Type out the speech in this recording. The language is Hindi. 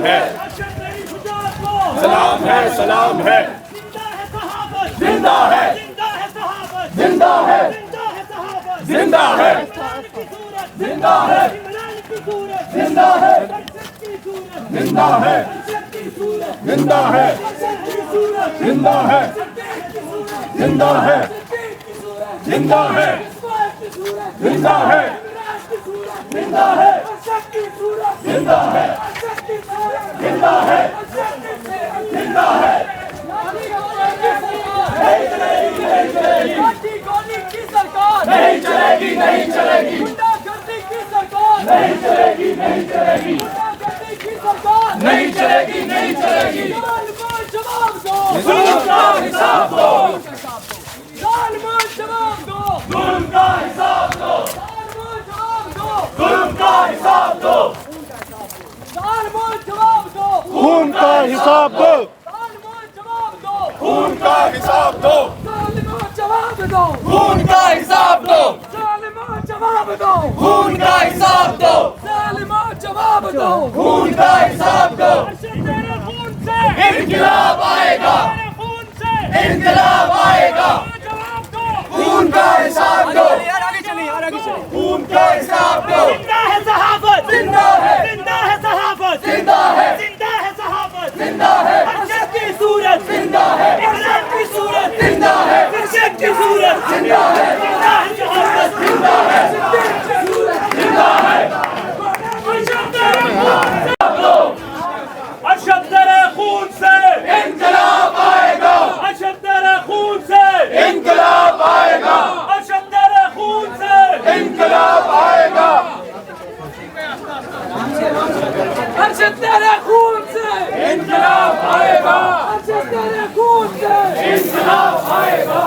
है, सलाम है, सलाम है, जिंदा है, जिंदा है, जिंदा है, जिंदा है, जिंदा है, जिंदा है, जिंदा है, जिंदा है, जिंदा है, जिंदा है, जिंदा है, जिंदा है, जिंदा है, जिंदा है, जिंदा है। नहीं चलेगी, नहीं चलेगी, गुंडागर्दी की सरकार नहीं चलेगी, नहीं चलेगी, गुंडागर्दी की सरकार नहीं चलेगी, नहीं चलेगी। जवाब दो, जुल्म का हिसाब दो, जवाब दो, जुल्म का हिसाब दो, जवाब दो, जुल्म का हिसाब दो, जवाब दो, खून का हिसाब दो, जवाब दो, खून का हिसाब दो, जवाब दो, खून का हिसाब दो, जवाब दो, खून का हिसाब दो, जवाब दो, खून का हिसाब दो। तेरे खून से इनकलाब आएगा, तेरे खून से इनकलाब आएगा, जवाब दो, खून का हिसाब दो, खून का हिसाब दो। जिंदा है सहाफत, जिंदा है, जिंदा है सहाफत, जिंदा है, जिंदा है सहाफत, जिंदा है, अरशद की सूरत, जिंदा है, इमरान की सूरत, जिंदा है, अरशद की सूरत, जिंदा है, जिंदा है सहाफत, जिंदा है, जिंदा है। अरशद तेरे खून से इनकलाब आएगा, अरशद तेरे खून से इनकलाब आएगा, अरशद तेरे खून से इनकलाब आएगा, अरशद तेरे खून से इनकलाब आएगा, अरशद तेरे खून से इनकलाब आएगा,